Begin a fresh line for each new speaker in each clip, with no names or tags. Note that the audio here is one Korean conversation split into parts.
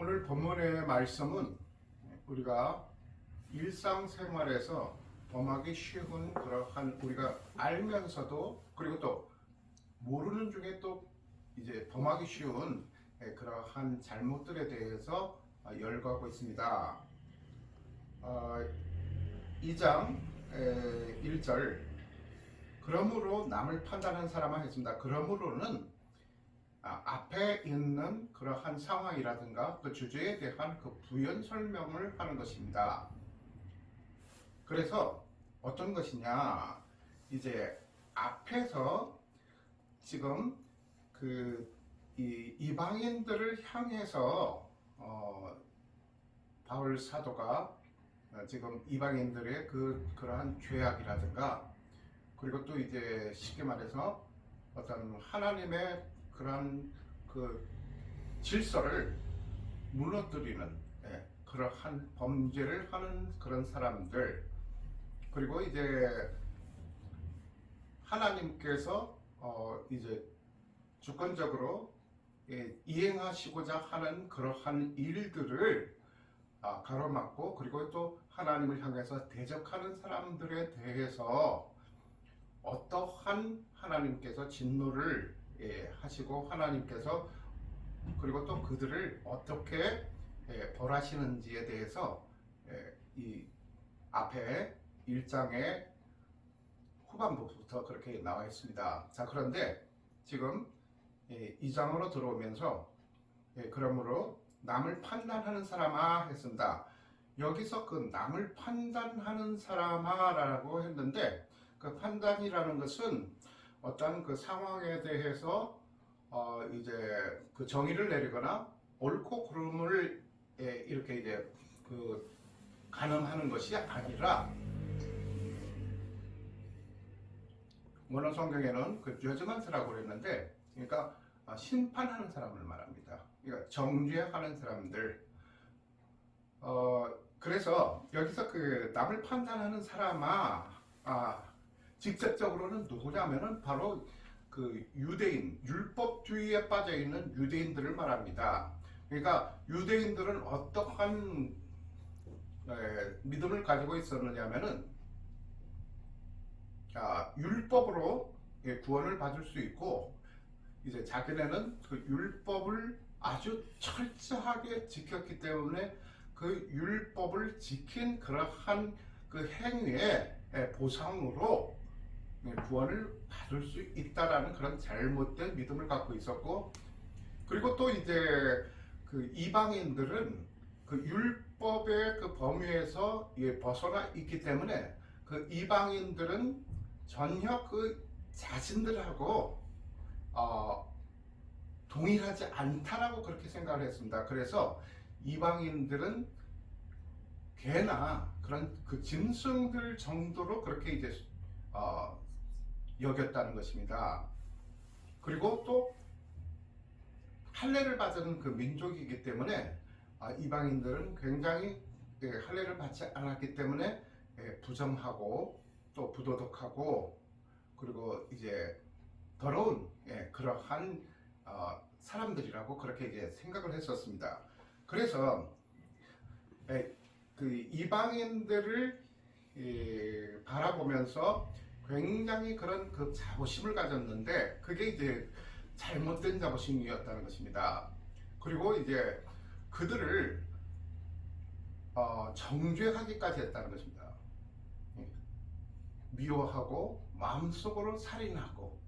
오늘 본문의 말씀은 우리가 일상생활에서 범하기 쉬운 그러한 우리가 알면서도 그리고 또 모르는 중에 또 이제 범하기 쉬운 그러한 잘못들에 대해서 열거하고 있습니다. 2장 1절 그러므로 남을 판단하는 사람아 했습니다. 그러므로는 앞에 있는 그러한 상황이라든가 그 주제에 대한 그 부연 설명을 하는 것입니다. 그래서 어떤 것이냐, 이제 앞에서 지금 그 이방인들을 향해서 바울 사도가 지금 이방인들의 그러한 죄악이라든가 그리고 또 이제 쉽게 말해서 어떤 하나님의 그런 그 질서를 무너뜨리는 그러한 범죄를 하는 그런 사람들, 그리고 이제 하나님께서 이제 주권적으로 이행하시고자 하는 그러한 일들을 가로막고 그리고 또 하나님을 향해서 대적하는 사람들에 대해서 어떠한 하나님께서 진노를 하시고 하나님께서 그리고 또 그들을 어떻게 벌하시는지에 대해서 이 앞에 1장의 후반부부터 그렇게 나와 있습니다. 자, 그런데 지금 2장으로 들어오면서 그러므로 남을 판단하는 사람아 했습니다. 여기서 그 남을 판단하는 사람아 라고 했는데 그 판단이라는 것은 어떤 그 상황에 대해서 이제 그 정의를 내리거나 옳고 그름을 이렇게 이제 그 가늠하는 것이 아니라, 원어 성경에는 그 저지먼트라고 그랬는데, 그러니까 심판하는 사람을 말합니다. 그러니까 정죄하는 사람들. 그래서 여기서 그 남을 판단하는 사람아, 직접적으로는 누구냐면은 바로 그 유대인, 율법주의에 빠져 있는 유대인들을 말합니다. 그러니까 유대인들은 어떠한 믿음을 가지고 있었느냐면은 율법으로 구원을 받을 수 있고, 이제 자기네는 그 율법을 아주 철저하게 지켰기 때문에 그 율법을 지킨 그러한 그 행위의 보상으로 구원을 받을 수 있다라는 그런 잘못된 믿음을 갖고 있었고, 그리고 또 이제 그 이방인들은 그 율법의 그 범위에서 벗어나 있기 때문에 그 이방인들은 전혀 그 자신들하고 동일하지 않다라고 그렇게 생각을 했습니다. 그래서 이방인들은 개나 그런 그 짐승들 정도로 그렇게 이제 여겼다는 것입니다. 그리고 또 할례를 받은 그 민족이기 때문에 이방인들은 굉장히 할례를 받지 않았기 때문에 부정하고 또 부도덕하고 그리고 이제 더러운 그러한 사람들이라고 그렇게 이제 생각을 했었습니다. 그래서 그 이방인들을 바라보면서 굉장히 그런 그 자부심을 가졌는데 그게 이제 잘못된 자부심이었다는 것입니다. 그리고 이제 그들을 정죄하기까지 했다는 것입니다. 미워하고 마음속으로 살인하고,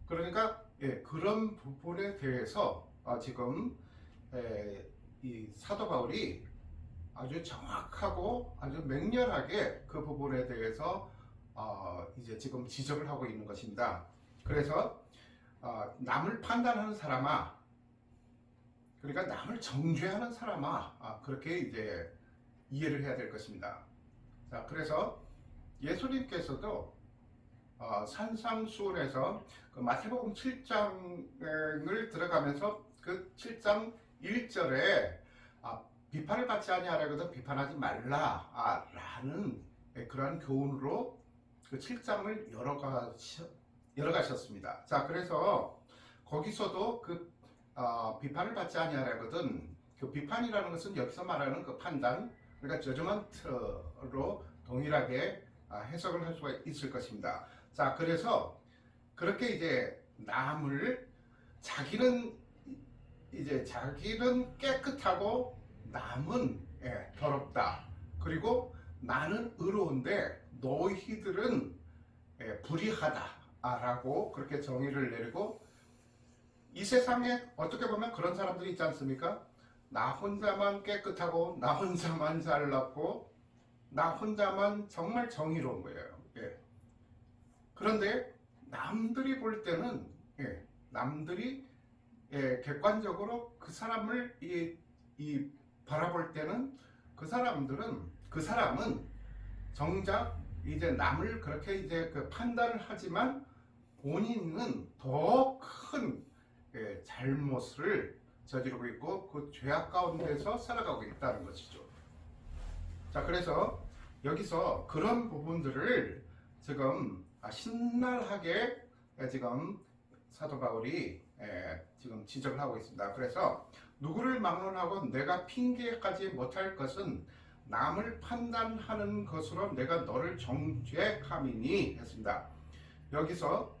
그러니까 그런 부분에 대해서 지금 이 사도 바울이 아주 정확하고 아주 맹렬하게 그 부분에 대해서 이제 지금 지적을 하고 있는 것입니다. 그래서 남을 판단하는 사람아, 그러니까 남을 정죄하는 사람아, 그렇게 이제 이해를 해야 될 것입니다. 자, 그래서 예수님께서도 산상수훈에서 그 마태복음 7장을 들어가면서 그 7장 1절에 비판을 받지 아니하려거든 비판하지 말라 라는 그러한 교훈으로 그 7장을 열어가셨습니다. 자, 그래서 거기서도 그 비판을 받지 아니하거든. 그 비판이라는 것은 여기서 말하는 그 판단, 그러니까 저저먼트로 동일하게 해석을 할 수가 있을 것입니다. 자, 그래서 그렇게 이제 남을 자기는 깨끗하고 남은 더럽다. 그리고 나는 의로운데 너희들은 불의하다라고 그렇게 정의를 내리고, 이 세상에 어떻게 보면 그런 사람들이 있지 않습니까? 나 혼자만 깨끗하고 나 혼자만 잘났고 나 혼자만 정말 정의로운 거예요. 그런데 남들이 볼 때는 남들이 객관적으로 그 사람을 바라볼 때는 그 사람은 정작 이제 남을 그렇게 이제 그 판단을 하지만 본인은 더 큰 잘못을 저지르고 있고 그 죄악 가운데서 살아가고 있다는 것이죠. 자, 그래서 여기서 그런 부분들을 지금 신랄하게 지금 사도 바울이 지금 지적을 하고 있습니다. 그래서 누구를 막론하고 내가 핑계하지 못할 것은 남을 판단하는 것으로 내가 너를 정죄함이니 했습니다. 여기서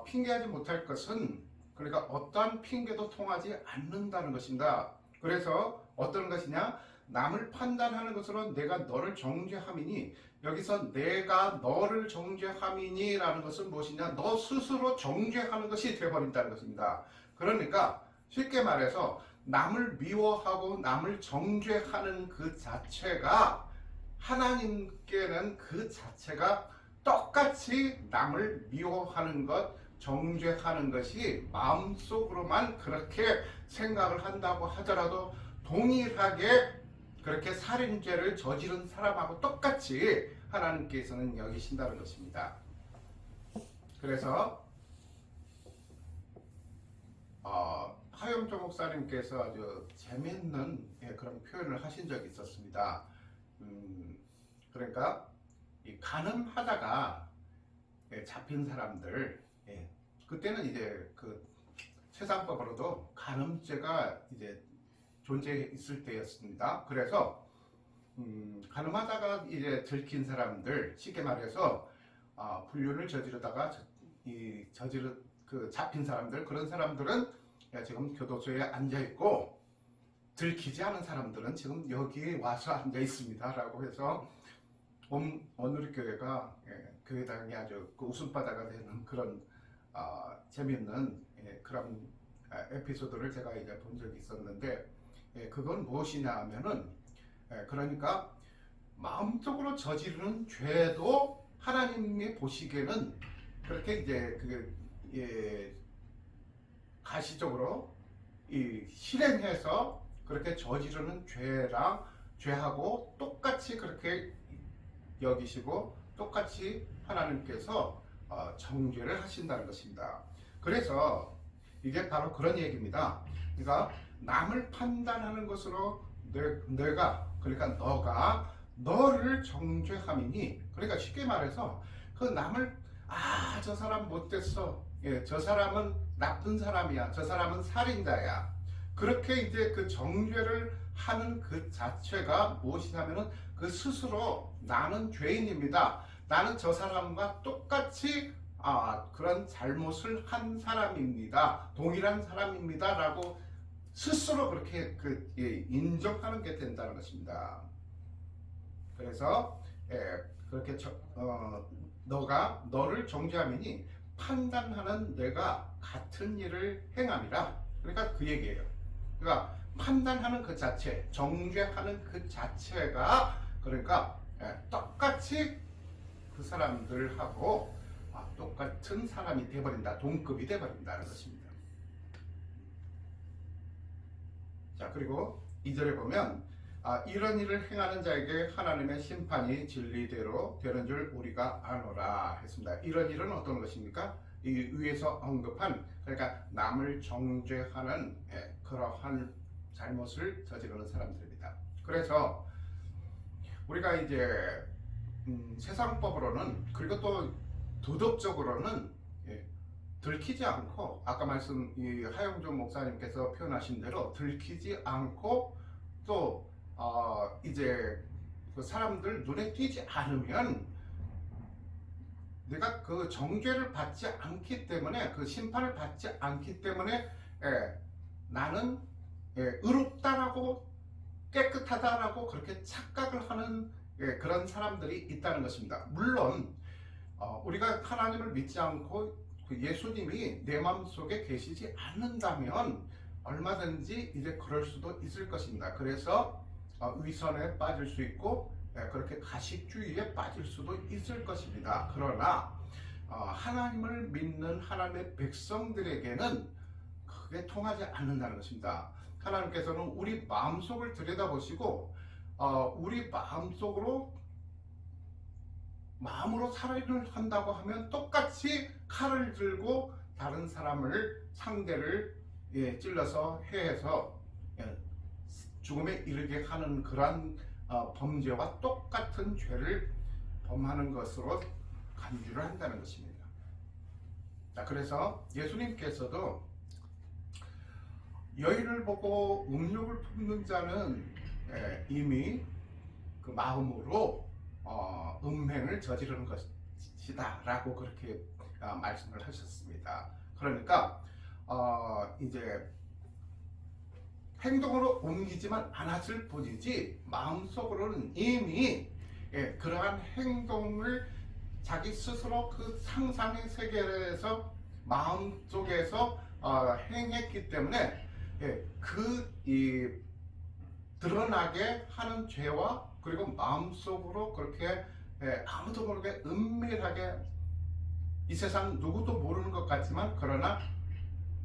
핑계하지 못할 것은, 그러니까 어떠한 핑계도 통하지 않는다는 것입니다. 그래서 어떤 것이냐? 남을 판단하는 것으로 내가 너를 정죄함이니, 여기서 내가 너를 정죄함이니 라는 것은 무엇이냐? 너 스스로 정죄하는 것이 되어버린다는 것입니다. 그러니까 쉽게 말해서 남을 미워하고 남을 정죄하는 그 자체가, 하나님께는 그 자체가 똑같이 남을 미워하는 것, 정죄하는 것이 마음속으로만 그렇게 생각을 한다고 하더라도 동일하게 그렇게 살인죄를 저지른 사람하고 똑같이 하나님께서는 여기신다는 것입니다. 그래서 하영조 목사님께서 아주 재미있는 그런 표현을 하신 적이 있었습니다. 그러니까 이 간음하다가 잡힌 사람들, 그때는 이제 그 세상법으로도 간음죄가 이제 존재해 있을 때였습니다. 그래서 간음하다가 이제 들킨 사람들, 쉽게 말해서 불륜을 저지르다가 잡힌 사람들, 그런 사람들은 지금 교도소에 앉아 있고, 들키지 않은 사람들은 지금 여기 와서 앉아 있습니다 라고 해서 오누리교회가 교회당이 아주 그 웃음바다가 되는 그런 재미있는 그런 에피소드를 제가 이제 본 적이 있었는데, 그건 무엇이냐 하면은 그러니까 마음적으로 저지르는 죄도 하나님이 보시기에는 그렇게 이제 가시적으로 실행해서 그렇게 저지르는 죄하고 똑같이 그렇게 여기시고 똑같이 하나님께서 정죄를 하신다는 것입니다. 그래서 이게 바로 그런 얘기입니다. 그러니까 남을 판단하는 것으로 그러니까 너가 너를 정죄함이니, 그러니까 쉽게 말해서 그 남을 저 사람 못됐어, 저 사람은 나쁜 사람이야, 저 사람은 살인자야, 그렇게 이제 그 정죄를 하는 그 자체가 무엇이냐면은 그 스스로 나는 죄인입니다, 나는 저 사람과 똑같이 그런 잘못을 한 사람입니다, 동일한 사람입니다 라고 스스로 그렇게 인정하는 게 된다는 것입니다. 그래서 그렇게 너가 너를 정죄함이니 판단하는 내가 같은 일을 행함이라. 그러니까 그 얘기예요. 그러니까 판단하는 그 자체, 정죄하는 그 자체가 그러니까 똑같이 그 사람들하고 똑같은 사람이 돼버린다, 동급이 돼버린다는 것입니다. 자, 그리고 2절에 보면 이런 일을 행하는 자에게 하나님의 심판이 진리대로 되는 줄 우리가 아노라 했습니다. 이런 일은 어떤 것입니까? 이 위에서 언급한, 그러니까 남을 정죄하는 그러한 잘못을 저지르는 사람들입니다. 그래서 우리가 이제 세상법으로는, 그리고 또 도덕적으로는 들키지 않고 아까 말씀 이 하영종 목사님께서 표현하신 대로 들키지 않고 또 이제 그 사람들 눈에 띄지 않으면 내가 그 정죄를 받지 않기 때문에 그 심판을 받지 않기 때문에 나는 의롭다라고 깨끗하다라고 그렇게 착각을 하는 그런 사람들이 있다는 것입니다. 물론 우리가 하나님을 믿지 않고 그 예수님이 내 마음속에 계시지 않는다면 얼마든지 이제 그럴 수도 있을 것입니다. 그래서 위선에 빠질 수 있고 그렇게 가식주의에 빠질 수도 있을 것입니다. 그러나 하나님을 믿는 하나님의 백성들에게는 그게 통하지 않는다는 것입니다. 하나님께서는 우리 마음속을 들여다보시고 우리 마음으로 살인을 한다고 하면 똑같이 칼을 들고 다른 사람을 상대를 찔러서 해서 죽음에 이르게 하는 그러한 범죄와 똑같은 죄를 범하는 것으로 간주를 한다는 것입니다. 자, 그래서 예수님께서도 여인을 보고 음욕을 품는 자는 이미 그 마음으로 음행을 저지르는 것이다 라고 그렇게 말씀을 하셨습니다. 그러니까 이제 행동으로 옮기지만 않았을 뿐이지 마음속으로는 이미 그러한 행동을 자기 스스로 그 상상의 세계에서 마음속에서 행했기 때문에 드러나게 하는 죄와 그리고 마음속으로 그렇게 아무도 모르게 은밀하게 이 세상 누구도 모르는 것 같지만 그러나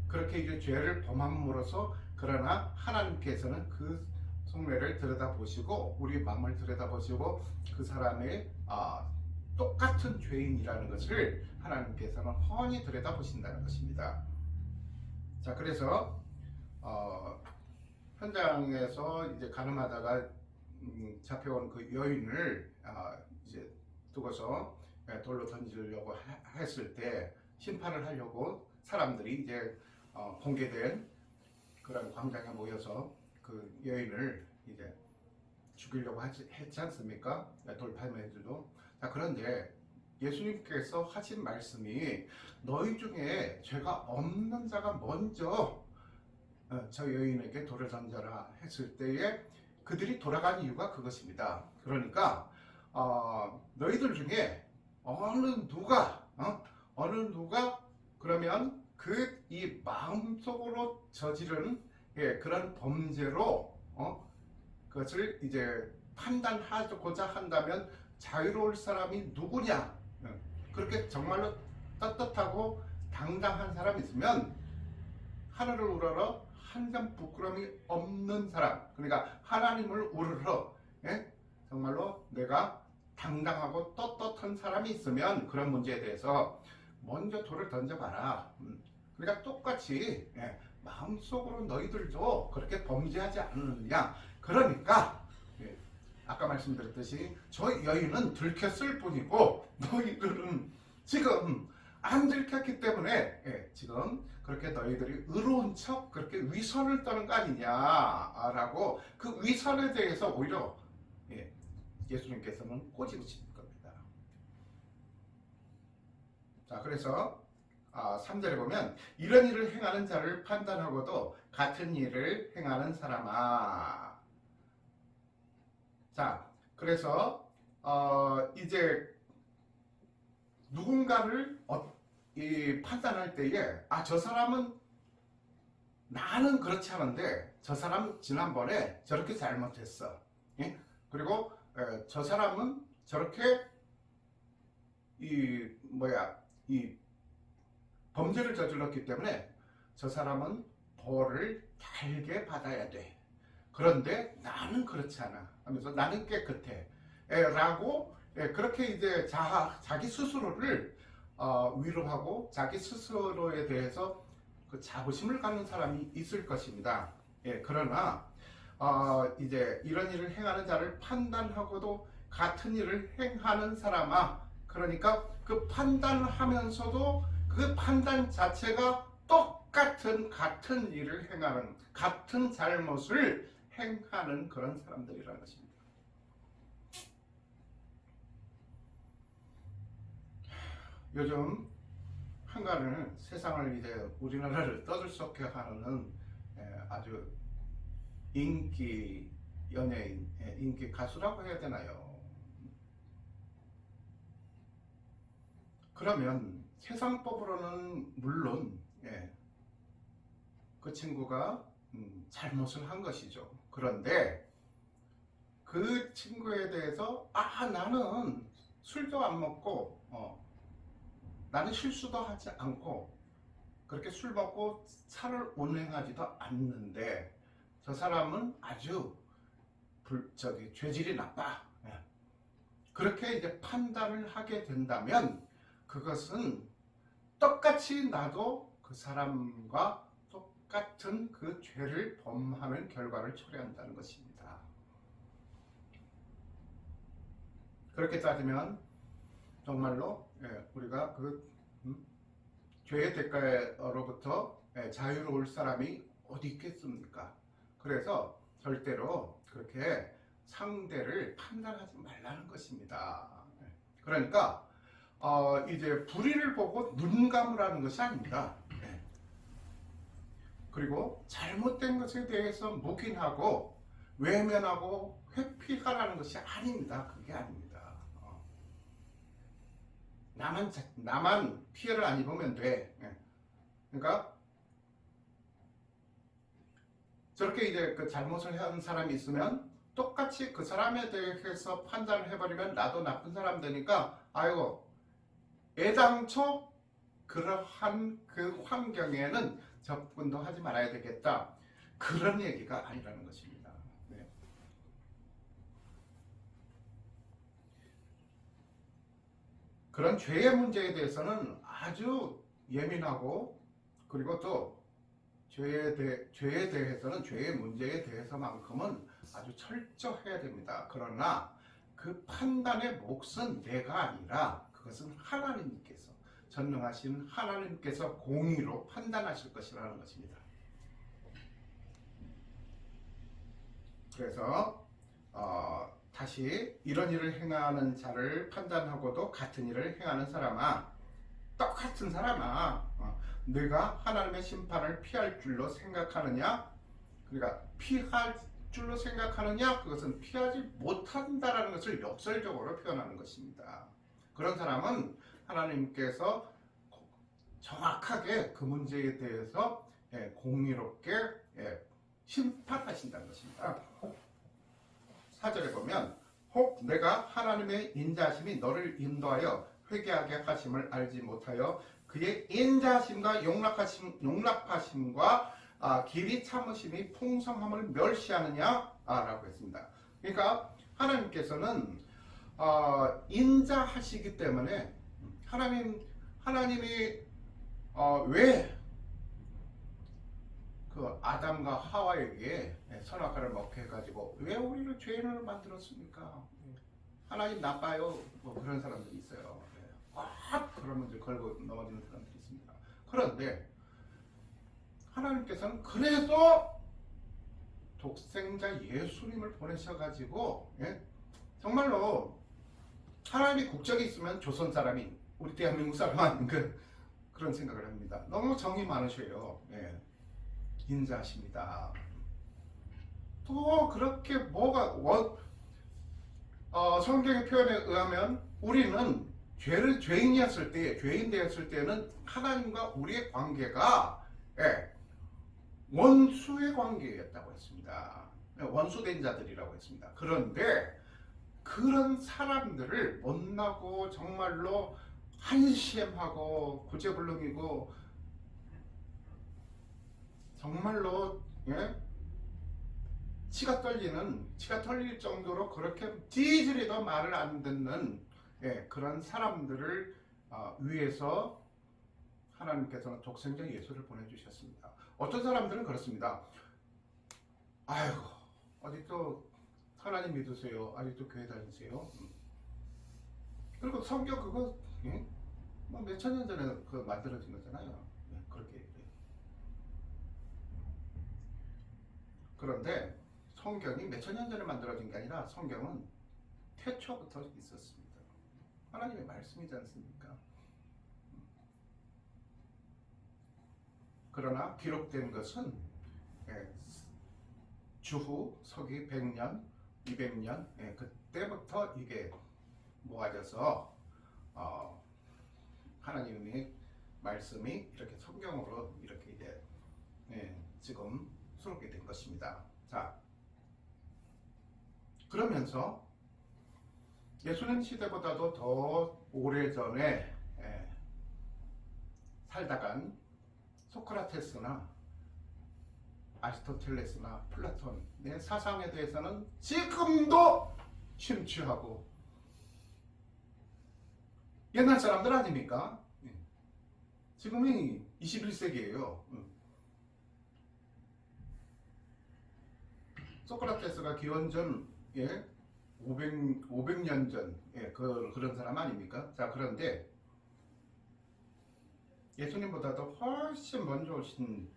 그렇게 이제 죄를 범함으로써 그러나 하나님께서는 그 속내를 들여다보시고 우리 마음을 들여다보시고 그 사람의 똑같은 죄인이라는 것을 하나님께서는 훤히 들여다보신다는 것입니다. 자, 그래서 현장에서 이제 가늠하다가 잡혀온 그 여인을 이제 두고서 돌로 던지려고 했을 때 심판을 하려고 사람들이 이제 공개된 그런 광장에 모여서 그 여인을 이제 죽이려고 했지 않습니까? 돌팔매들도. 자, 그런데 예수님께서 하신 말씀이 너희 중에 죄가 없는 자가 먼저 저 여인에게 돌을 던져라 했을 때에 그들이 돌아간 이유가 그것입니다. 그러니까 너희들 중에 어느 누가 그러면 이 마음속으로 저지른 그런 범죄로 그것을 이제 판단하고자 한다면 자유로울 사람이 누구냐? 그렇게 정말로 떳떳하고 당당한 사람이 있으면 하늘을 우러러 한 점 부끄러움이 없는 사람, 그러니까 하나님을 우러러 정말로 내가 당당하고 떳떳한 사람이 있으면 그런 문제에 대해서 먼저 돌을 던져봐라. 그러니까 똑같이 마음속으로 너희들도 그렇게 범죄하지 않느냐. 그러니까 아까 말씀드렸듯이 저 여인은 들켰을 뿐이고 너희들은 지금 안 들켰기 때문에 지금 그렇게 너희들이 의로운 척 그렇게 위선을 떠는 거 아니냐라고 그 위선에 대해서 오히려 예수님께서는 꼬집으신 겁니다. 자, 그래서 3절에 보면 이런 일을 행하는 자를 판단하고도 같은 일을 행하는 사람아. 자, 그래서 이제 누군가를 판단할 때에 저 사람은 나는 그렇지 않은데 저 사람 지난번에 저렇게 잘못했어. 그리고 저 사람은 저렇게 범죄를 저질렀기 때문에 저 사람은 벌을 달게 받아야 돼. 그런데 나는 그렇지 않아 하면서 나는 깨끗해 라고 그렇게 이제 자기 스스로를 위로하고 자기 스스로에 대해서 그 자부심을 갖는 사람이 있을 것입니다. 그러나 이제 이런 일을 행하는 자를 판단하고도 같은 일을 행하는 사람아. 그러니까 그 판단하면서도 그 판단 자체가 같은 일을 행하는, 같은 잘못을 행하는 그런 사람들이라는 것입니다. 요즘 한가는 세상을 이제 우리나라를 떠들썩해 하는 아주 인기 연예인, 인기 가수라고 해야 되나요? 그러면 세상법으로는 물론 그 친구가 잘못을 한 것이죠. 그런데 그 친구에 대해서 나는 술도 안 먹고 나는 실수도 하지 않고 그렇게 술 먹고 차를 운행하지도 않는데 저 사람은 아주 죄질이 나빠. 그렇게 이제 판단을 하게 된다면 그것은 똑같이 나도 그 사람과 똑같은 그 죄를 범하는 결과를 초래한다는 것입니다. 그렇게 따지면 정말로 우리가 그 죄의 대가로부터 자유로울 사람이 어디 있겠습니까? 그래서 절대로 그렇게 상대를 판단하지 말라는 것입니다. 그러니까 이제 불의를 보고 눈 감으라는 것이 아닙니다. 그리고 잘못된 것에 대해서 묵인하고 외면하고 회피하라는 것이 아닙니다. 그게 아닙니다. 나만 피해를 안 입으면 돼. 그러니까 저렇게 이제 그 잘못을 한 사람이 있으면 똑같이 그 사람에 대해서 판단을 해버리면 나도 나쁜 사람 되니까 아이고 애당초 그러한 그 환경에는 접근도 하지 말아야 되겠다. 그런 얘기가 아니라는 것입니다. 네. 그런 죄의 문제에 대해서는 아주 예민하고 그리고 또 죄에 대해서는 죄의 문제에 대해서만큼은 아주 철저해야 됩니다. 그러나 그 판단의 몫은 내가 아니라 그것은 하나님께서 전능하신 하나님께서 공의로 판단하실 것이라는 것입니다. 그래서 다시 이런 일을 행하는 자를 판단하고도 같은 일을 행하는 사람아 똑같은 사람아 내가 하나님의 심판을 피할 줄로 생각하느냐? 그러니까 피할 줄로 생각하느냐? 그것은 피하지 못한다라는 것을 역설적으로 표현하는 것입니다. 그런 사람은 하나님께서 정확하게 그 문제에 대해서 공의롭게 심판하신다는 것입니다. 4절에 보면 혹 내가 하나님의 인자하심이 너를 인도하여 회개하게 하심을 알지 못하여 그의 인자하심과 용납하심과 길이 참으심이 풍성함을 멸시하느냐 라고 했습니다. 그러니까 하나님께서는 인자하시기 때문에 하나님이 왜 그 아담과 하와에게 선악과를 먹게 해가지고 왜 우리를 죄인으로 만들었습니까? 하나님 나빠요. 뭐 그런 사람들이 있어요. 그런 문제 걸고 넘어지는 사람들이 있습니다. 그런데 하나님께서는 그래도 독생자 예수님을 보내셔가지고 정말로 하나님이 국적이 있으면 조선 사람이 우리 대한민국 사람 아닌가 그런 생각을 합니다. 너무 정이 많으셔요. 인자하십니다. 또 그렇게 성경의 표현에 의하면 우리는 죄인 되었을 때는 하나님과 우리의 관계가 원수의 관계였다고 했습니다. 원수된 자들이라고 했습니다. 그런데 그런 사람들을 못나고 정말로 한심하고 구제불능이고 정말로 치가 털릴 정도로 그렇게 찌질이도 말을 안 듣는 그런 사람들을 위해서 하나님께서는 독생자 예수를 보내주셨습니다. 어떤 사람들은 그렇습니다. 아이고 아직도 하나님 믿으세요. 아직도 교회 다니세요. 그리고 성경 그거 뭐 몇천 년 전에 그 만들어진 거잖아요. 네, 그렇게 얘기해요. 그런데 성경이 몇천 년 전에 만들어진 게 아니라 성경은 태초부터 있었습니다. 하나님의 말씀이지 않습니까? 그러나 기록된 것은 예, 주후 서기 100년, 200년 예, 그때부터 이게 모아져서 하나님의 말씀이 이렇게 성경으로 이렇게 이제 예, 지금 수록이 된 것입니다. 자, 그러면서 예수님 시대보다도 더 오래전에 살다간 소크라테스나 아리스토텔레스나 플라톤의 사상에 대해서는 지금도 심취하고 옛날 사람들 아닙니까? 지금이 21세기예요. 소크라테스가 기원전 500년 전 그런 사람 아닙니까? 자, 그런데 예수님보다도 훨씬 먼저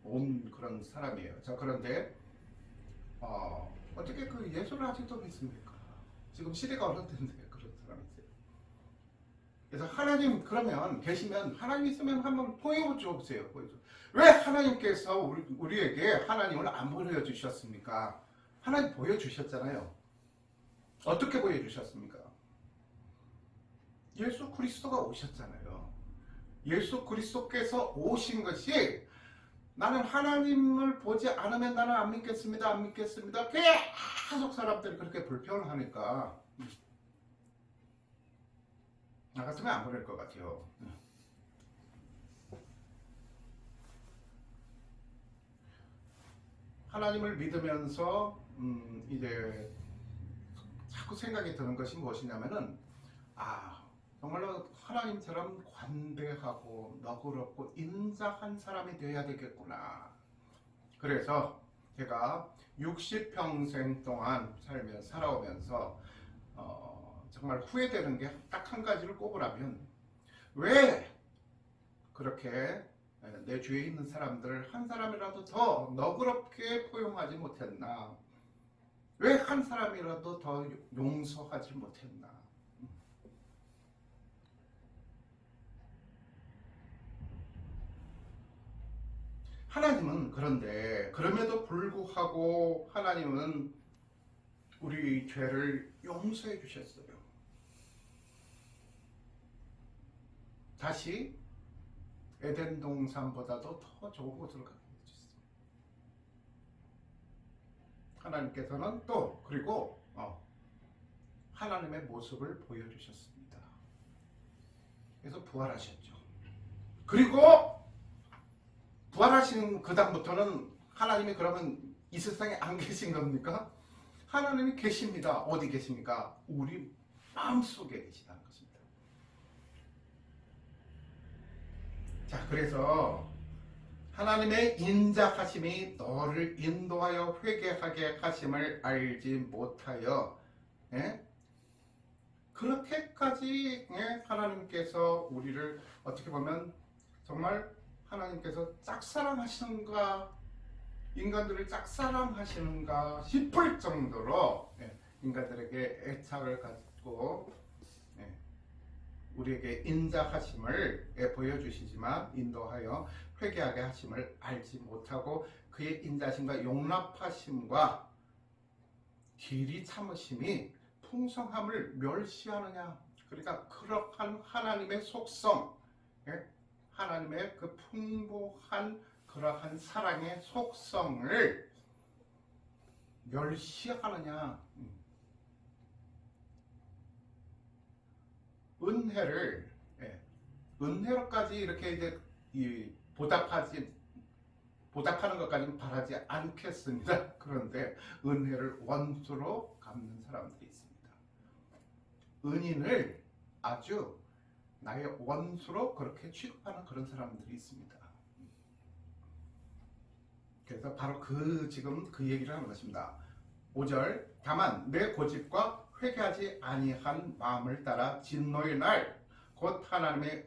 온 그런 사람이에요. 자, 그런데 어떻게 그 예수를 아직도 믿습니까? 지금 시대가 어느 때인데 그런 사람이 있어요. 그래서 하나님 그러면 계시면 하나님 있으면 한번 보여줘 보세요. 왜 하나님께서 우리에게 하나님을 안 보여주셨습니까? 하나님 보여주셨잖아요. 어떻게 보여주셨습니까? 예수 그리스도가 오셨잖아요. 예수 그리스도께서 오신 것이 나는 하나님을 보지 않으면 나는 안 믿겠습니다. 안 믿겠습니다. 계속 사람들이 그렇게 불평을 하니까 나 같으면 안 보낼 것 같아요. 하나님을 믿으면서 이제 자꾸 생각이 드는 것이 무엇이냐면은 정말로 하나님처럼 관대하고 너그럽고 인자한 사람이 되어야 되겠구나. 그래서 제가 60평생 동안 살아오면서 정말 후회되는 게 딱 한 가지를 꼽으라면 왜 그렇게 내 주위에 있는 사람들을 한 사람이라도 더 너그럽게 포용하지 못했나? 왜 한 사람이라도 더 용서하지 못했나? 하나님은 그런데 그럼에도 불구하고 하나님은 우리 죄를 용서해 주셨어요. 다시 에덴 동산보다도 더 좋은 곳으로 가게 해주셨어요. 하나님께서는 또 그리고 하나님의 모습을 보여주셨습니다. 그래서 부활하셨죠. 그리고 부활하신 그 다음부터는 하나님이 그러면 이 세상에 안 계신 겁니까? 하나님이 계십니다. 어디 계십니까? 우리 마음속에 계시다는 것입니다. 자, 그래서 하나님의 인자하심이 너를 인도하여 회개하게 하심을 알지 못하여 그렇게까지 하나님께서 우리를 어떻게 보면 정말 하나님께서 짝사랑하시는가, 인간들을 짝사랑하시는가 싶을 정도로 인간들에게 애착을 가지고 우리에게 인자하심을 보여주시지만 인도하여 회개하게 하심을 알지 못하고 그의 인자심과 용납하심과 길이 참으심이 풍성함을 멸시하느냐. 그러니까 그러한 하나님의 속성, 하나님의 그 풍부한 그러한 사랑의 속성을 멸시하느냐. 은혜로까지 이렇게 이제 보답하는 것까지는 바라지 않겠습니다. 그런데 은혜를 원수로 갚는 사람들이 있습니다. 은인을 아주 나의 원수로 그렇게 취급하는 그런 사람들이 있습니다. 그래서 바로 지금 그 얘기를 하는 것입니다. 5절 다만 내 고집과 회개하지 아니한 마음을 따라 진노의 날 곧 하나님의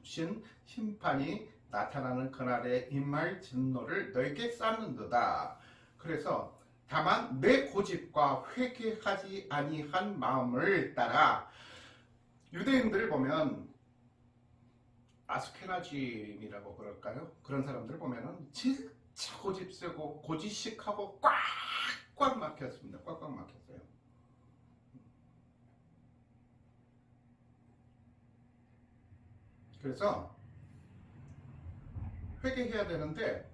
이루신 심판이 나타나는 그날에 임할 진노를 너에게 쌓는도다. 그래서 다만 내 고집과 회개하지 아니한 마음을 따라, 유대인들을 보면 아스케나즘이라고 그럴까요? 그런 사람들 보면은 진짜 고집 세고 고지식하고 꽉꽉 막혔습니다. 꽉꽉 막혔어요. 그래서 회개해야 되는데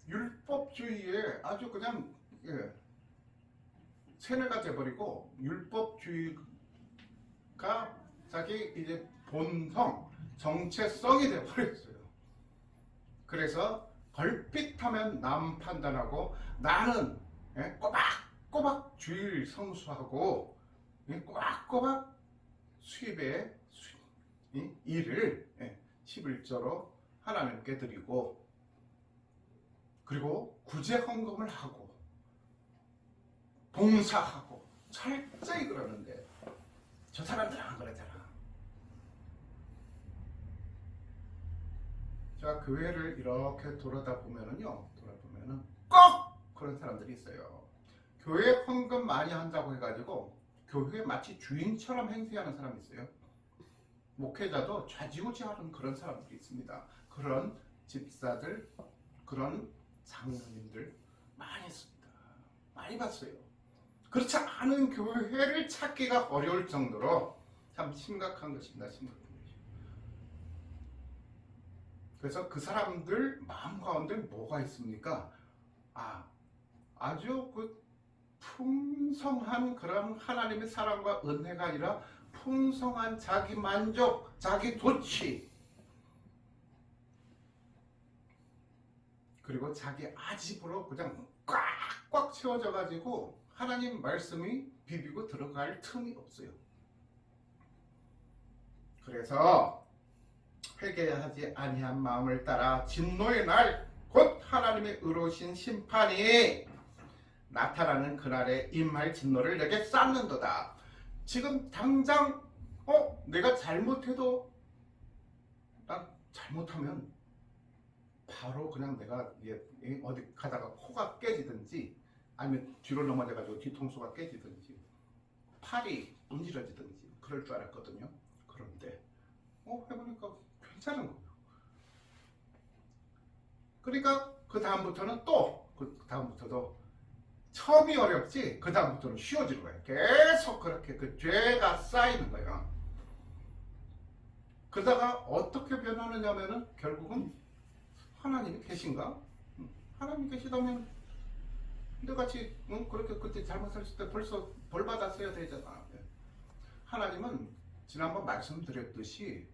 율법주의에 아주 그냥 세뇌가 돼버리고, 율법주의가 자기 이제 본성, 정체성이 돼버렸어요. 그래서 걸핏하면 남 판단하고, 나는 꼬박꼬박 주일 성수하고 꼬박꼬박 수입의 일을 11조로 하나님께 드리고, 그리고 구제 헌금을 하고 봉사하고 철저히 그러는데, 저 사람들은 안 그러잖아. 자, 교회를 이렇게 돌아보면은 꼭 그런 사람들이 있어요. 교회 헌금 많이 한다고 해가지고 교회에 마치 주인처럼 행세하는 사람이 있어요. 목회자도 좌지우지하는 그런 사람들이 있습니다. 그런 집사들, 그런 장로님들 많이 있습니다. 많이 봤어요. 그렇지 않은 교회를 찾기가 어려울 정도로 참 심각한 것입니다. 심각한 것이죠. 그래서 그 사람들 마음 가운데 뭐가 있습니까? 아주 그 풍성한 그런 하나님의 사랑과 은혜가 아니라 풍성한 자기 만족, 자기 도취, 그리고 자기 아집으로 그냥 꽉꽉 채워져 가지고 하나님 말씀이 비비고 들어갈 틈이 없어요. 그래서 회개하지 아니한 마음을 따라 진노의 날, 곧 하나님의 의로우신 심판이 나타나는 그날에 임할 진노를 내게 쌓는도다. 지금 당장 내가 잘못해도, 난 잘못하면 바로 그냥 내가 어디 가다가 코가 깨지든지, 아니면 뒤로 넘어져가지고 뒤통수가 깨지든지, 팔이 문지러지든지 그럴 줄 알았거든요. 그런데 해보니까 괜찮은 거예요. 그러니까 그 다음부터는 그 다음부터도 처음이 어렵지, 그 다음부터는 쉬워지는 거예요. 계속 그렇게 그 죄가 쌓이는 거예요. 그러다가 어떻게 변하느냐면은 결국은 하나님이 계신가? 하나님이 계시다면 너같이 그렇게 그때 잘못했을 때 벌써 벌 받았어야 되잖아. 하나님은 지난번 말씀드렸듯이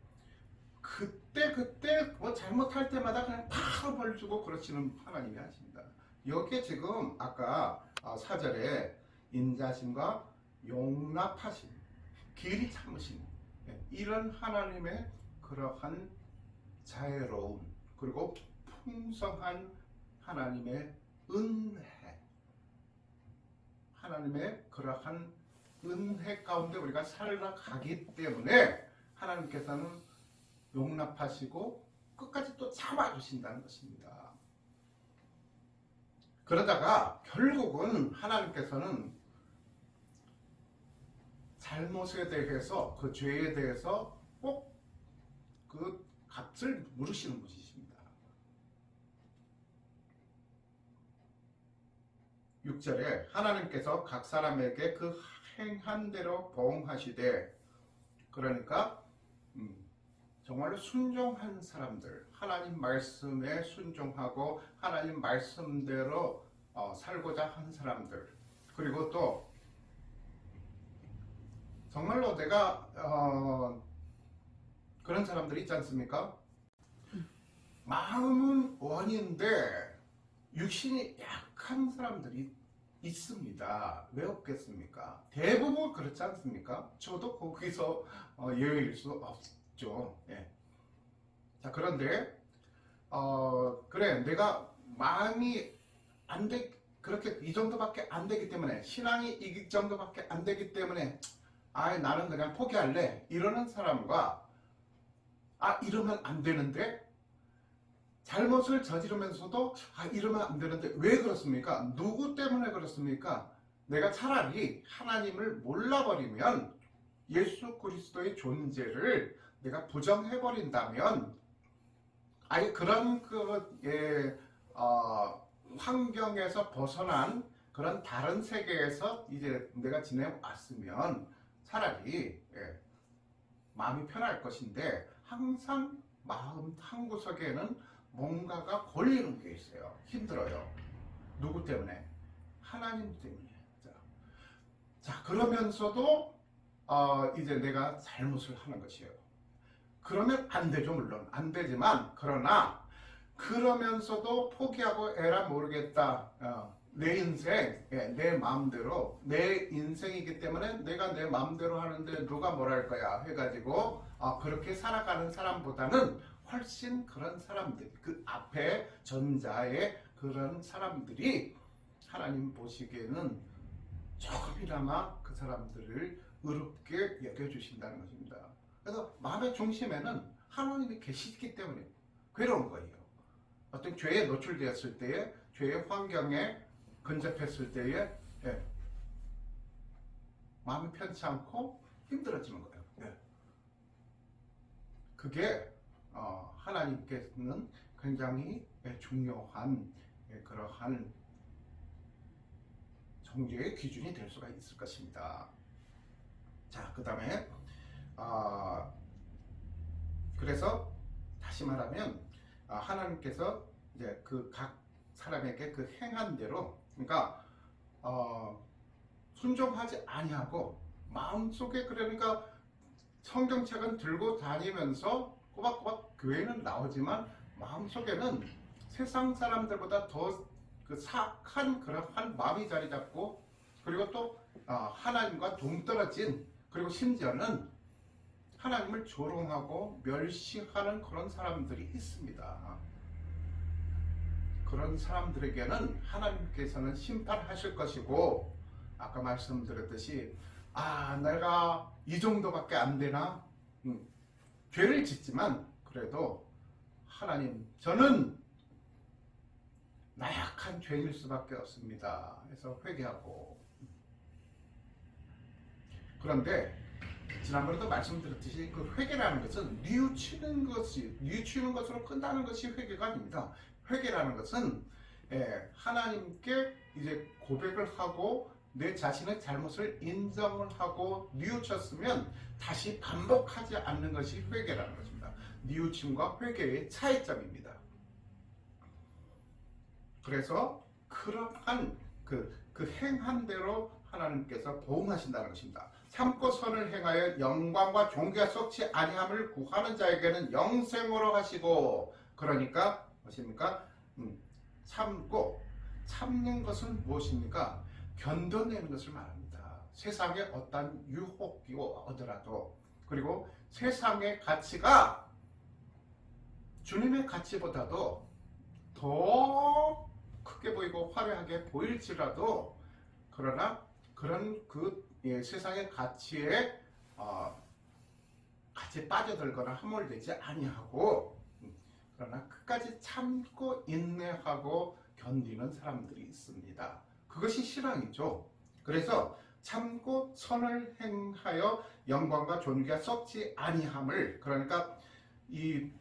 그때 뭐 잘못할 때마다 그냥 바로 벌 주고 그러시는 하나님이 아십니다. 여기에 지금 아까 4절에 인자심과 용납하심, 길이 참으심, 이런 하나님의 그러한 자애로움, 그리고 풍성한 하나님의 은혜, 하나님의 그러한 은혜 가운데 우리가 살아가기 때문에 하나님께서는 용납하시고 끝까지 또 참아주신다는 것입니다. 그러다가 결국은 하나님께서는 잘못에 대해서, 그 죄에 대해서 꼭 그 값을 물으시는 분이십니다. 6절에 하나님께서 각 사람에게 그 행한 대로 보응하시되, 그러니까 정말로 순종한 사람들, 하나님 말씀에 순종하고 하나님 말씀대로 살고자 한 사람들, 그리고 또 정말로 내가 그런 사람들이 있지 않습니까? 마음은 원인데 육신이 약한 사람들이 있습니다. 왜 없겠습니까? 대부분 그렇지 않습니까? 저도 거기서 예외일 수 없죠. 예. 자, 그런데 그래, 내가 마음이 그렇게 이 정도밖에 안 되기 때문에, 신앙이 이 정도밖에 안 되기 때문에 나는 그냥 포기할래, 이러는 사람과 이러면 안 되는데, 잘못을 저지르면서도 이러면 안 되는데 왜 그렇습니까? 누구 때문에 그렇습니까? 내가 차라리 하나님을 몰라버리면, 예수 그리스도의 존재를 내가 부정해버린다면, 아예 그런 환경에서 벗어난 그런 다른 세계에서 이제 내가 지내왔으면 차라리 마음이 편할 것인데, 항상 마음 한구석에는 뭔가가 걸리는 게 있어요. 힘들어요. 누구 때문에? 하나님 때문에. 자, 그러면서도 이제 내가 잘못을 하는 것이에요. 그러면 안 되죠. 물론 안 되지만, 그러나 그러면서도 포기하고 에라 모르겠다, 내 인생, 내 마음대로, 내 인생이기 때문에 내가 내 마음대로 하는데 누가 뭐라 할 거야 해가지고 그렇게 살아가는 사람보다는 훨씬 그런 사람들, 그 앞에 전자의 그런 사람들이 하나님 보시기에는 조금이나마 그 사람들을 의롭게 여겨주신다는 것입니다. 그래서 마음의 중심에는 하나님이 계시기 때문에 괴로운 거예요. 어떤 죄에 노출되었을 때에, 죄의 환경에 근접했을 때에 마음이 편치 않고 힘들어지는 거예요. 그게 하나님께서는 굉장히 중요한 그러한 정죄의 기준이 될 수가 있을 것입니다. 자, 그 다음에 그래서 다시 말하면 하나님께서 이제 그 각 사람에게 그 행한 대로, 그러니까 순종하지 아니하고 마음속에, 그러니까 성경책은 들고 다니면서 꼬박꼬박 교회는 나오지만 마음속에는 세상 사람들보다 더 그 사악한 그러한 마음이 자리 잡고, 그리고 또 하나님과 동떨어진, 그리고 심지어는 하나님을 조롱하고 멸시하는 그런 사람들이 있습니다. 그런 사람들에게는 하나님께서는 심판하실 것이고, 아까 말씀드렸듯이 내가 이 정도밖에 안 되나, 죄를 짓지만 그래도 하나님, 저는 나약한 죄일 수밖에 없습니다. 해서 회개하고. 그런데 지난번에도 말씀드렸듯이 그 회개라는 것은 뉘우치는 것으로 끝나는 것이 회개가 아닙니다. 회개라는 것은 하나님께 이제 고백을 하고 내 자신의 잘못을 인정을 하고 뉘우쳤으면 다시 반복하지 않는 것이 회개라는 것입니다. 뉘우침과 회개의 차이점입니다. 그래서 그러한 그 행한 대로 하나님께서 보응하신다는 것입니다. 참고 선을 행하여 영광과 존귀가 썩지 아니함을 구하는 자에게는 영생으로 하시고, 그러니까 무엇입니까? 참는 것은 무엇입니까? 견뎌내는 것을 말합니다. 세상에 어떤 유혹이 오더라도, 그리고 세상의 가치가 주님의 가치보다도 더 크게 보이고 화려하게 보일지라도, 그러나 그런 세상의 가치에 같이 빠져들거나 함몰되지 아니하고, 그러나 끝까지 참고 인내하고 견디는 사람들이 있습니다. 그것이 신앙이죠. 그래서 참고 선을 행하여 영광과 존귀가 썩지 아니함을, 그러니까 이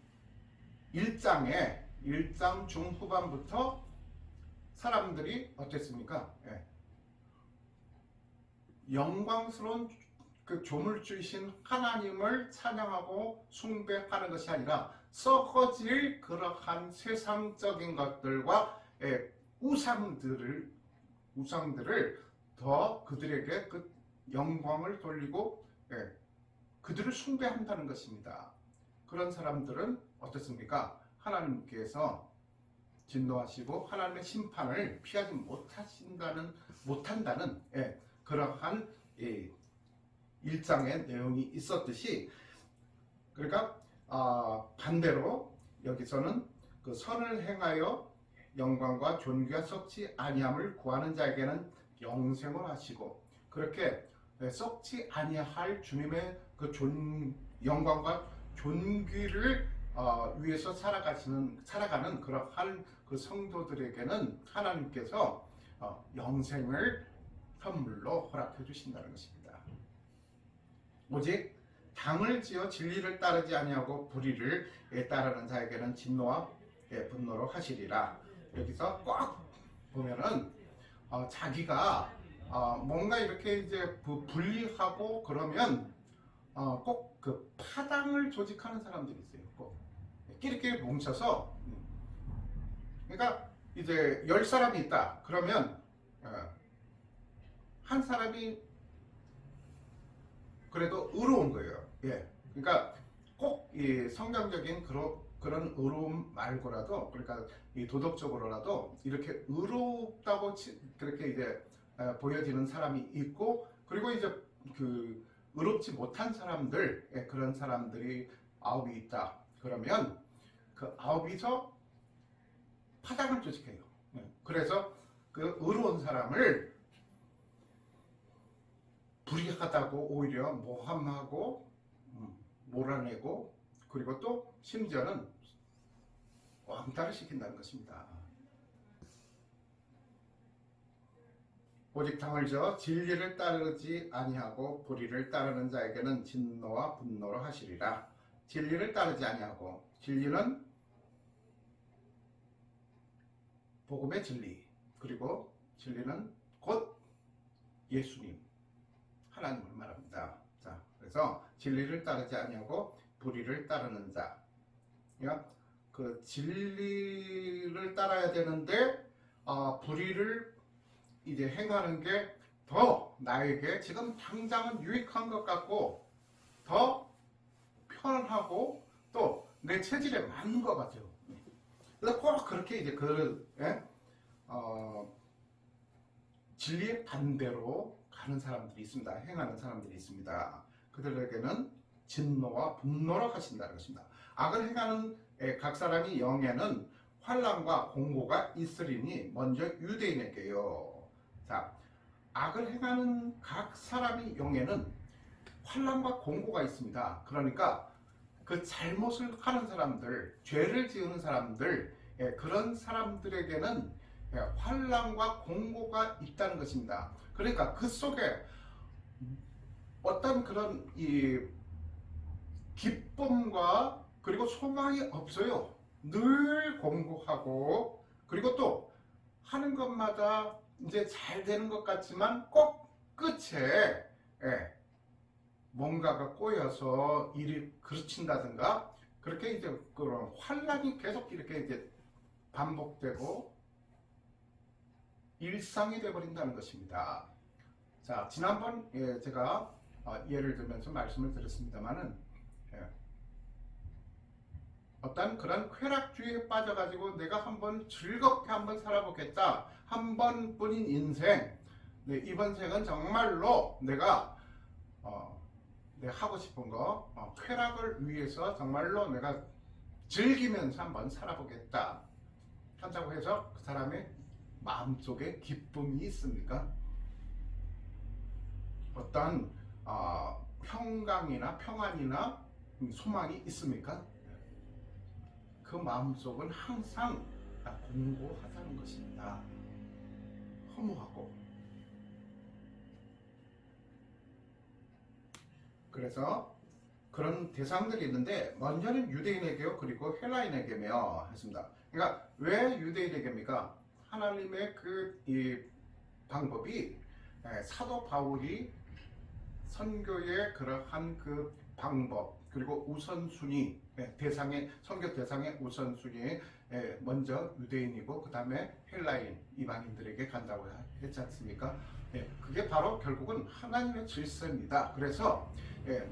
1장 중후반부터 사람들이 어땠습니까? 영광스러운 그 조물주이신 하나님을 찬양하고 숭배하는 것이 아니라 썩어질 그러한 세상적인 것들과 우상들을 더 그들에게 그 영광을 돌리고 그들을 숭배한다는 것입니다. 그런 사람들은 어떻습니까? 하나님께서 진노하시고 하나님의 심판을 피하지 못한다는 그러한 1장의 내용이 있었듯이, 그러니까 반대로 여기서는 그 선을 행하여 영광과 존귀가 썩지 아니함을 구하는 자에게는 영생을 하시고, 그렇게 썩지 아니할 주님의 그 영광과 존귀를 위해서 살아가는 그러한 그 성도들에게는 하나님께서 영생을 선물로 허락해 주신다는 것입니다. 오직 당을 지어 진리를 따르지 아니하고 불의를 따르는 자에게는 진노와 분노로 하시리라. 여기서 꼭 보면은 자기가 뭔가 이렇게 이제 불리하고 그러면 꼭 그 파당을 조직하는 사람들이 있어요. 꼭 끼리끼리 뭉쳐서 그러니까 이제 10사람이 있다. 그러면 한 사람이 그래도 의로운 거예요. 예. 그러니까 꼭 이 성경적인 그런 의로움 말고라도, 그러니까 이 도덕적으로라도 이렇게 의롭다고 그렇게 이제 보여지는 사람이 있고, 그리고 이제 그 의롭지 못한 사람들, 그런 사람들이 9이 있다. 그러면 그 9이서 파당을 조직해요. 그래서 그 의로운 사람을 불의하다고 오히려 모함하고 몰아내고, 그리고 또 심지어는 왕따를 시킨다는 것입니다. 오직 당을 지어 진리를 따르지 아니하고 불의를 따르는 자에게는 진노와 분노로 하시리라. 진리를 따르지 아니하고, 진리는 복음의 진리, 그리고 진리는 곧 예수님, 하나님을 말합니다. 자, 그래서 진리를 따르지 아니하고 불의를 따르는 자, 그러니까 그 진리를 따라야 되는데 불의를 이제 행하는 게 더 나에게 지금 당장은 유익한 것 같고 더 편하고 또 내 체질에 맞는 것 같아요. 그래서 꼭 그렇게 이제 진리의 반대로 가는 사람들이 있습니다. 행하는 사람들이 있습니다. 그들에게는 진노와 분노로 하신다는 것입니다. 악을 행하는 각 사람이 영에는 환난과 공고가 있으리니 먼저 유대인에게요. 자, 악을 행하는 각 사람이 영에는 환난과 공고가 있습니다. 그러니까 그 잘못을 하는 사람들, 죄를 지으는 사람들, 그런 사람들에게는 환난과 공고가 있다는 것입니다. 그러니까 그 속에 어떤 그런 이 기쁨과 그리고 소망이 없어요. 늘 공고하고, 그리고 또 하는 것마다 이제 잘 되는 것 같지만 꼭 끝에 뭔가가 꼬여서 일이 그르친다든가, 그렇게 이제 그런 환란이 계속 이렇게 이제 반복되고 일상이 되어버린다는 것입니다. 자, 지난번 제가 예를 들면서 말씀을 드렸습니다만은 어떤 그런 쾌락주의에 빠져가지고 내가 한번 즐겁게 한번 살아보겠다, 한 번뿐인 인생, 이번 생은 정말로 내가 하고 싶은 거, 쾌락을 위해서 정말로 내가 즐기면서 한번 살아보겠다 한다고 해서 그 사람의 마음속에 기쁨이 있습니까? 어떤 평강이나 평안이나 소망이 있습니까? 그 마음속은 항상 공고하다는 것입니다. 허무하고. 그래서 그런 대상들이 있는데, 먼저는 유대인에게요, 그리고 헬라인에게며 했습니다. 그러니까 왜 유대인에게입니까? 하나님의 이 방법이 사도 바울이 선교의 그러한 그 방법, 그리고 우선순위, 선교 대상의 우선순위, 먼저 유대인이고 그 다음에 헬라인, 이방인들에게 간다고 했지 않습니까? 그게 바로 결국은 하나님의 질서입니다. 그래서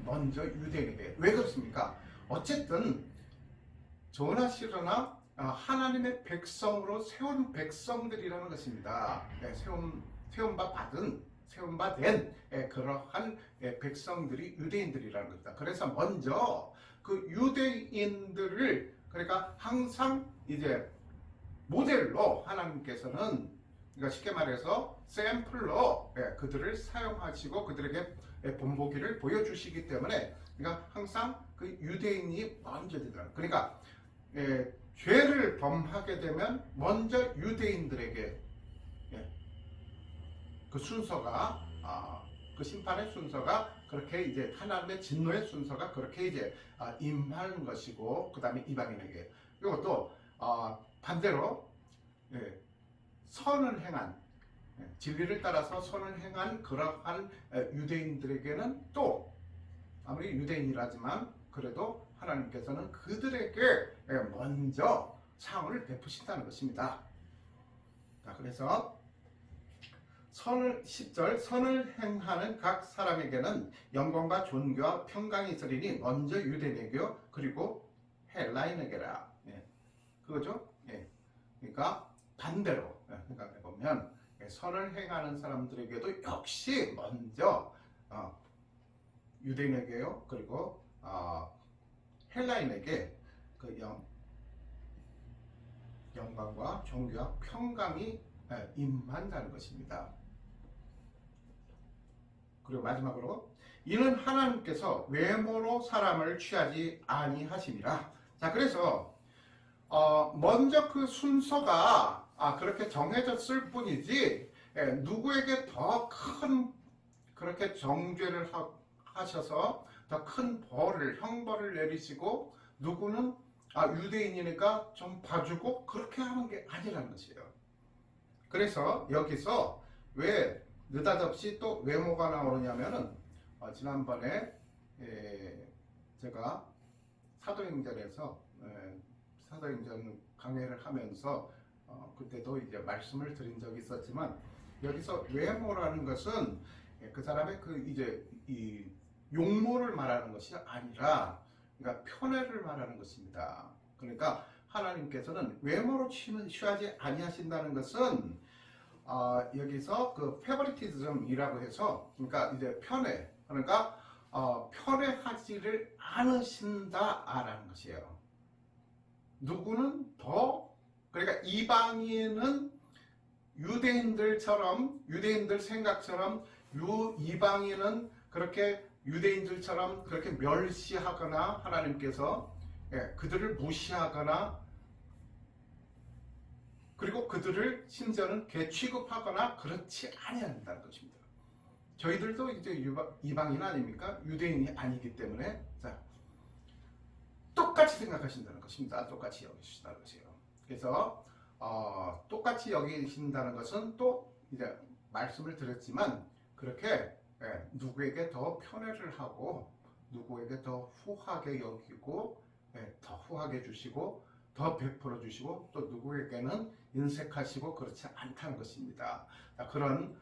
먼저 유대인에게. 왜 그렇습니까? 어쨌든 좋으나 싫으나 하나님의 백성으로 세운 백성들이라는 것입니다. 세움바 된 그러한 백성들이 유대인들이라는 겁니다. 그래서 먼저 그 유대인들을, 그러니까 항상 이제 모델로 하나님께서는 그러니까 쉽게 말해서 샘플로 그들을 사용하시고 그들에게 본보기를 보여주시기 때문에 그러니까 항상 그 유대인이 먼저 되더라. 그러니까 죄를 범하게 되면 먼저 유대인들에게 그 순서가 그 심판의 순서가 그렇게 이제 하나님의 진노의 순서가 그렇게 이제 임하는 것이고 그 다음에 이방인에게 그리고 또 반대로 선을 행한 진리를 따라서 선을 행한 그러한 유대인들에게는 또 아무리 유대인이라지만 그래도 하나님께서는 그들에게 먼저 상을 베푸신다는 것입니다. 자, 그래서 10절 선을 행하는 각 사람에게는 영광과 존귀와 평강이 있으리니 먼저 유대인에게요 그리고 헬라인에게라. 그거죠? 그러니까 반대로 생각해 보면 선을 행하는 사람들에게도 역시 먼저 유대인에게요 그리고 헬라인에게 그 영광과 존귀와 평강이 임한다는 것입니다. 그리고 마지막으로 이는 하나님께서 외모로 사람을 취하지 아니하심이라. 자, 그래서 먼저 그 순서가 그렇게 정해졌을 뿐이지 누구에게 더 큰 그렇게 정죄를 하셔서 더 큰 벌을 형벌을 내리시고 누구는 유대인이니까 좀 봐주고 그렇게 하는 게 아니라는 것이에요. 그래서 여기서 왜 느닷없이 또 외모가 나오느냐면은 지난번에 제가 사도행전에서 사도행전 강해를 하면서 그때도 이제 말씀을 드린 적이 있었지만 여기서 외모라는 것은 그 사람의 그 이제 이 용모를 말하는 것이 아니라 그러니까 편애를 말하는 것입니다. 그러니까 하나님께서는 외모로 취하지 아니하신다는 것은 여기서 그 페버리티즘이라고 해서 그러니까 이제 편애 그러니까 편애하지를 않으신다라는 것이에요. 누구는 더 그러니까 이방인은 유대인들처럼 유대인들 생각처럼 이방인은 그렇게 유대인들처럼 그렇게 멸시하거나 하나님께서 그들을 무시하거나 그리고 그들을 심지어는 개취급하거나 그렇지 아니한다는 것입니다. 저희들도 이제 이방인 아닙니까? 유대인이 아니기 때문에 자, 똑같이 생각하신다는 것입니다. 똑같이 여기신다는 것이에요. 그래서 똑같이 여기신다는 것은 또 이제 말씀을 드렸지만 그렇게 누구에게 더 편애를 하고 누구에게 더 후하게 여기고 더 후하게 주시고 더 베풀어 주시고 또 누구에게는 인색하시고 그렇지 않다는 것입니다. 그런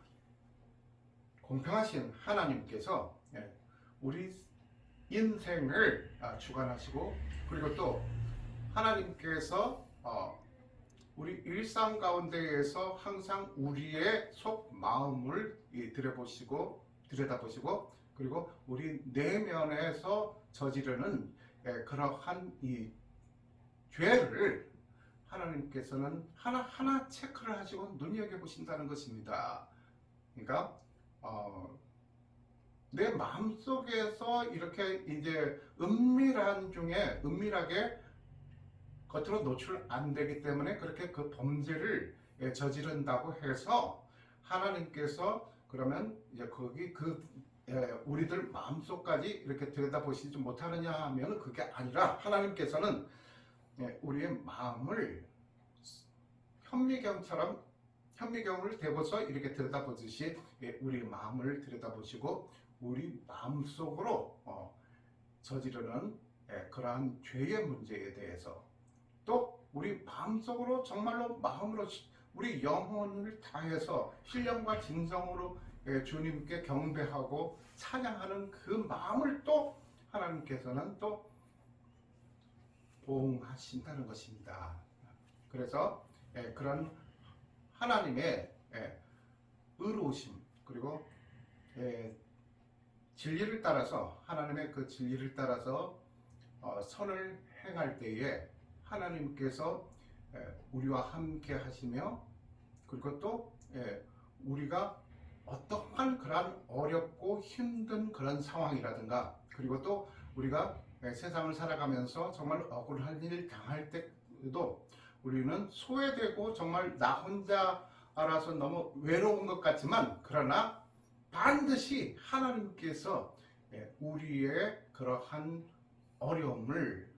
공평하신 하나님께서 우리 인생을 주관하시고 그리고 또 하나님께서 우리 일상 가운데에서 항상 우리의 속 마음을 들여다보시고 그리고 우리 내면에서 저지르는 그러한 이 죄를 하나님께서는 하나하나 체크를 하시고 눈여겨보신다는 것입니다. 그러니까 내 마음속에서 이렇게 이제 은밀하게 겉으로 노출 안 되기 때문에 그렇게 그 범죄를 저지른다고 해서 하나님께서 그러면 이제 거기 우리들 마음속까지 이렇게 들여다보시지 못하느냐 하면 그게 아니라 하나님께서는 우리의 마음을 현미경을 대고서 이렇게 들여다보듯이 우리 마음을 들여다보시고 우리 마음속으로 저지르는 그러한 죄의 문제에 대해서 또 우리 마음속으로 정말로 마음으로 우리 영혼을 다해서 신령과 진정으로 주님께 경배하고 찬양하는 그 마음을 또 하나님께서는 또 보응하신다는 것입니다. 그래서 그런 하나님의 의로우심 그리고 진리를 따라서 하나님의 그 진리를 따라서 선을 행할 때에 하나님께서 우리와 함께 하시며 그리고 또 우리가 어떠한 그런 어렵고 힘든 그런 상황이라든가, 그리고 또 우리가 세상을 살아가면서 정말 억울한 일 당할 때도 우리는 소외되고 정말 나 혼자 알아서 너무 외로운 것 같지만, 그러나 반드시 하나님께서 우리의 그러한 어려움을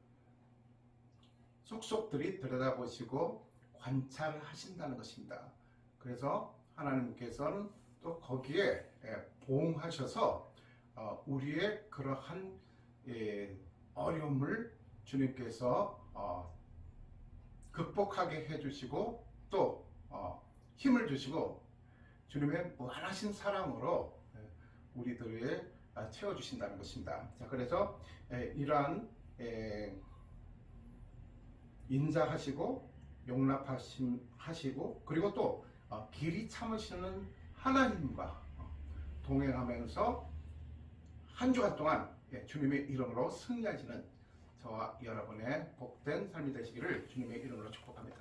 속속들이 들여다보시고 관찰하신다는 것입니다. 그래서 하나님께서는 또 거기에 보응하셔서 우리의 그러한 어려움을 주님께서 극복하게 해주시고 또 힘을 주시고 주님의 무한하신 사랑으로 우리들을 채워주신다는 것입니다. 자, 그래서 이러한 인자하시고 용납하시고 그리고 또 길이 참으시는 하나님과 동행하면서 한 주간 동안 주님의 이름으로 승리하시는 저와 여러분의 복된 삶이 되시기를 주님의 이름으로 축복합니다.